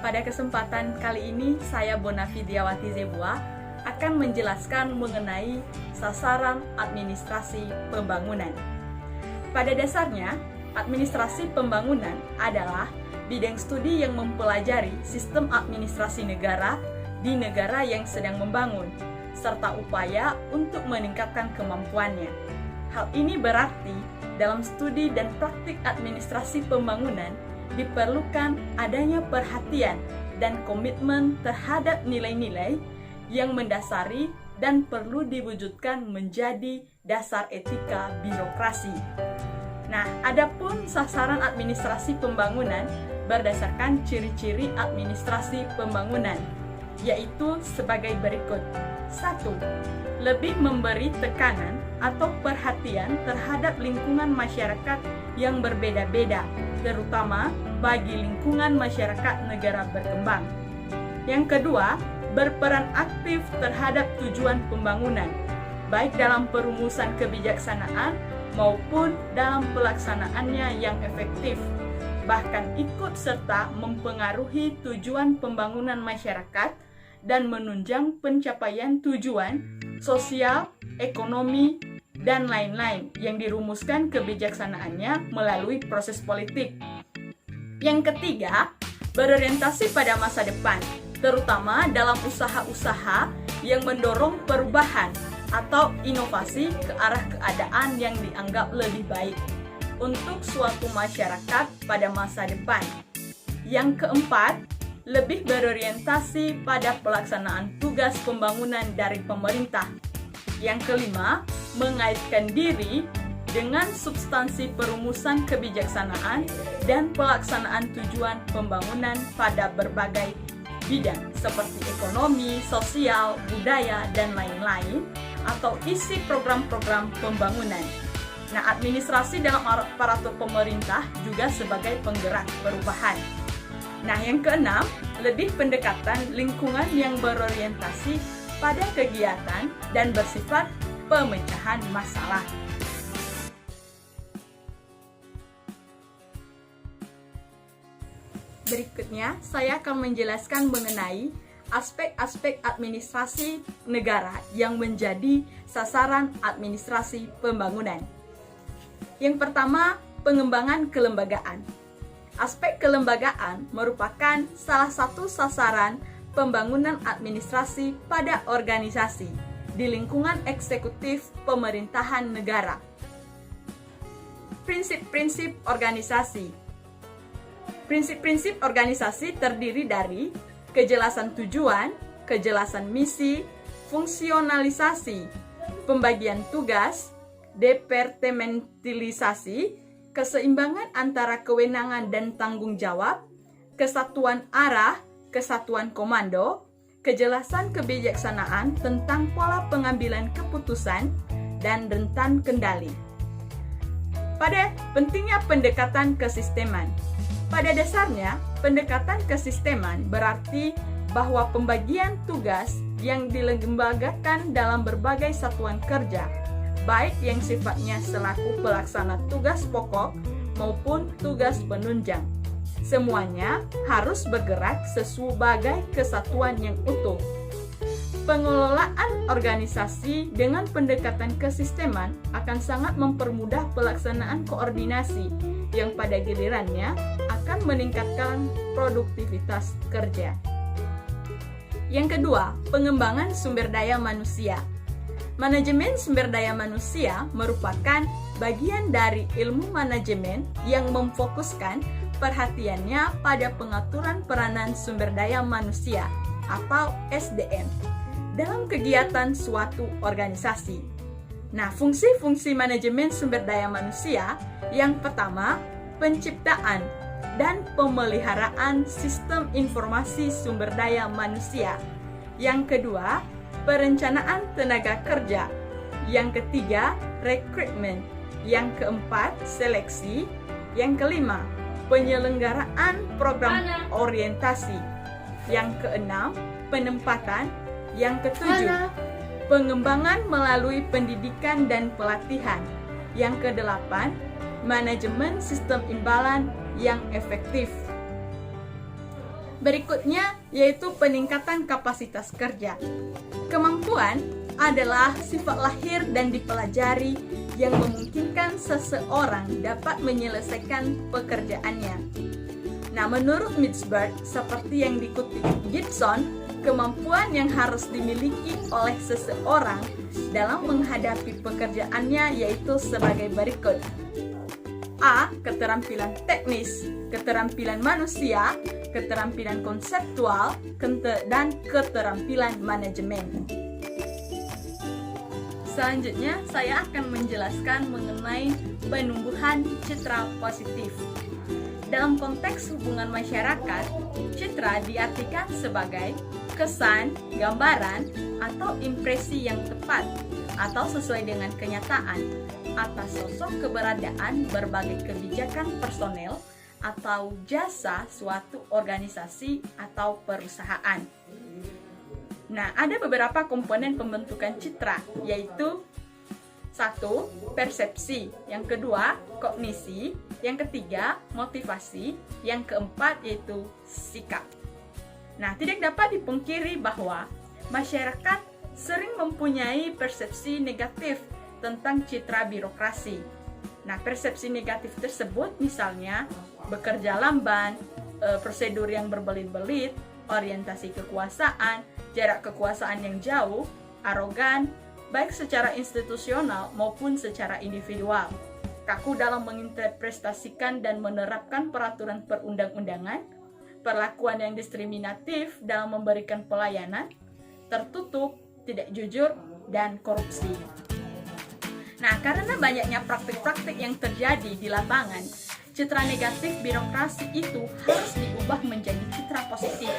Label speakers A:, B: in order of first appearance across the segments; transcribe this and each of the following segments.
A: Pada kesempatan kali ini, saya Bonavidiawati Zebua akan menjelaskan mengenai sasaran administrasi pembangunan. Pada dasarnya, administrasi pembangunan adalah bidang studi yang mempelajari sistem administrasi negara di negara yang sedang membangun, serta upaya untuk meningkatkan kemampuannya. Hal ini berarti dalam studi dan praktik administrasi pembangunan diperlukan adanya perhatian dan komitmen terhadap nilai-nilai yang mendasari dan perlu diwujudkan menjadi dasar etika birokrasi. Nah, adapun sasaran administrasi pembangunan berdasarkan ciri-ciri administrasi pembangunan, yaitu sebagai berikut. 1. Lebih memberi tekanan atau perhatian terhadap lingkungan masyarakat yang berbeda-beda, terutama bagi lingkungan masyarakat negara berkembang. Yang kedua, berperan aktif terhadap tujuan pembangunan, baik dalam perumusan kebijaksanaan maupun dalam pelaksanaannya yang efektif, bahkan ikut serta mempengaruhi tujuan pembangunan masyarakat dan menunjang pencapaian tujuan sosial, ekonomi, dan lain-lain yang dirumuskan kebijaksanaannya melalui proses politik. Yang ketiga, berorientasi pada masa depan, terutama dalam usaha-usaha yang mendorong perubahan atau inovasi ke arah keadaan yang dianggap lebih baik untuk suatu masyarakat pada masa depan. Yang keempat, lebih berorientasi pada pelaksanaan tugas pembangunan dari pemerintah. Yang kelima, mengaitkan diri dengan substansi perumusan kebijaksanaan dan pelaksanaan tujuan pembangunan pada berbagai bidang seperti ekonomi, sosial, budaya, dan lain-lain, atau isi program-program pembangunan. Nah, administrasi dalam aparatur pemerintah juga sebagai penggerak perubahan. Nah, yang keenam, lebih pendekatan lingkungan yang berorientasi pada kegiatan dan bersifat pemecahan masalah. Berikutnya, saya akan menjelaskan mengenai aspek-aspek administrasi negara yang menjadi sasaran administrasi pembangunan. Yang pertama, pengembangan kelembagaan. Aspek kelembagaan merupakan salah satu sasaran pembangunan administrasi pada organisasi di lingkungan eksekutif pemerintahan negara. Prinsip-prinsip organisasi. Prinsip-prinsip organisasi terdiri dari kejelasan tujuan, kejelasan misi, fungsionalisasi, pembagian tugas, departementalisasi, keseimbangan antara kewenangan dan tanggung jawab, kesatuan arah, kesatuan komando, kejelasan kebijaksanaan tentang pola pengambilan keputusan, dan rentan kendali. Pada pentingnya pendekatan kesisteman. Pada dasarnya, pendekatan kesisteman berarti bahwa pembagian tugas yang dilembagakan dalam berbagai satuan kerja, baik yang sifatnya selaku pelaksana tugas pokok maupun tugas penunjang, semuanya harus bergerak sebagai kesatuan yang utuh. Pengelolaan organisasi dengan pendekatan kesisteman akan sangat mempermudah pelaksanaan koordinasi yang pada gilirannya akan meningkatkan produktivitas kerja. Yang kedua, pengembangan sumber daya manusia. Manajemen sumber daya manusia merupakan bagian dari ilmu manajemen yang memfokuskan perhatiannya pada pengaturan peranan sumber daya manusia atau SDM dalam kegiatan suatu organisasi. Nah, fungsi-fungsi manajemen sumber daya manusia yang pertama, penciptaan dan pemeliharaan sistem informasi sumber daya manusia. Yang kedua, perencanaan tenaga kerja. Yang ketiga, rekrutmen. Yang keempat, seleksi. Yang kelima, penyelenggaraan program orientasi. Yang keenam, penempatan. Yang ketujuh, pengembangan melalui pendidikan dan pelatihan. Yang kedelapan, manajemen sistem imbalan yang efektif. Berikutnya yaitu peningkatan kapasitas kerja. Kemampuan adalah sifat lahir dan dipelajari yang memungkinkan seseorang dapat menyelesaikan pekerjaannya. Nah, menurut Mitchell, seperti yang dikutip Gibson, kemampuan yang harus dimiliki oleh seseorang dalam menghadapi pekerjaannya yaitu sebagai berikut. A. Keterampilan teknis, keterampilan manusia, keterampilan konseptual, dan keterampilan manajemen. Selanjutnya, saya akan menjelaskan mengenai penumbuhan citra positif. Dalam konteks hubungan masyarakat, citra diartikan sebagai kesan, gambaran, atau impresi yang tepat atau sesuai dengan kenyataan atas sosok keberadaan berbagai kebijakan personel atau jasa suatu organisasi atau perusahaan. Nah, ada beberapa komponen pembentukan citra, yaitu 1. Persepsi, yang kedua kognisi, yang ketiga motivasi, yang keempat yaitu sikap. Nah, tidak dapat dipungkiri bahwa masyarakat sering mempunyai persepsi negatif tentang citra birokrasi. Nah, persepsi negatif tersebut misalnya bekerja lamban, prosedur yang berbelit-belit, orientasi kekuasaan, jarak kekuasaan yang jauh, arogan, baik secara institusional maupun secara individual, kaku dalam menginterpretasikan dan menerapkan peraturan perundang-undangan, perlakuan yang diskriminatif dalam memberikan pelayanan, tertutup, tidak jujur, dan korupsi. Nah, karena banyaknya praktik-praktik yang terjadi di lapangan, citra negatif birokrasi itu harus diubah menjadi citra positif.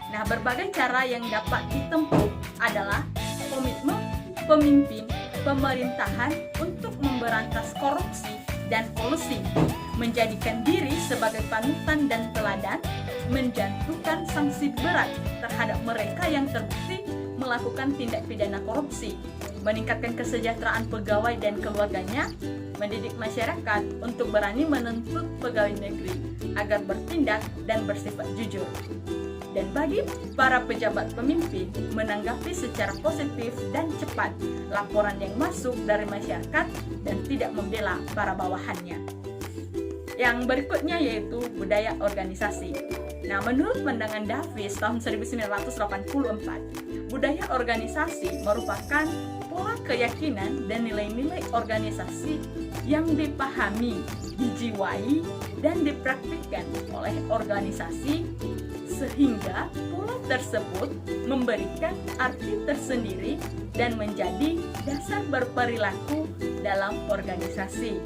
A: Nah, berbagai cara yang dapat ditempuh adalah komitmen pemimpin pemerintahan untuk memberantas korupsi dan kolusi, menjadikan diri sebagai panutan dan teladan, menjatuhkan sanksi berat terhadap mereka yang terbukti melakukan tindak pidana korupsi, meningkatkan kesejahteraan pegawai dan keluarganya, mendidik masyarakat untuk berani menuntut pegawai negeri agar bertindak dan bersifat jujur. Dan bagi para pejabat pemimpin menanggapi secara positif dan cepat laporan yang masuk dari masyarakat dan tidak membela para bawahannya. Yang berikutnya yaitu budaya organisasi. Nah, menurut pandangan Davis tahun 1984, budaya organisasi merupakan pola keyakinan dan nilai-nilai organisasi yang dipahami, dijiwai, dan dipraktikkan oleh organisasi sehingga pola tersebut memberikan arti tersendiri dan menjadi dasar berperilaku dalam organisasi.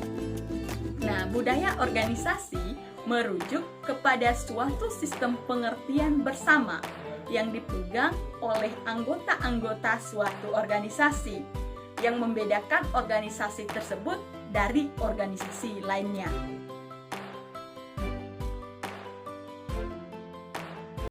A: Nah, budaya organisasi merujuk kepada suatu sistem pengertian bersama yang dipegang oleh anggota-anggota suatu organisasi yang membedakan organisasi tersebut dari organisasi lainnya.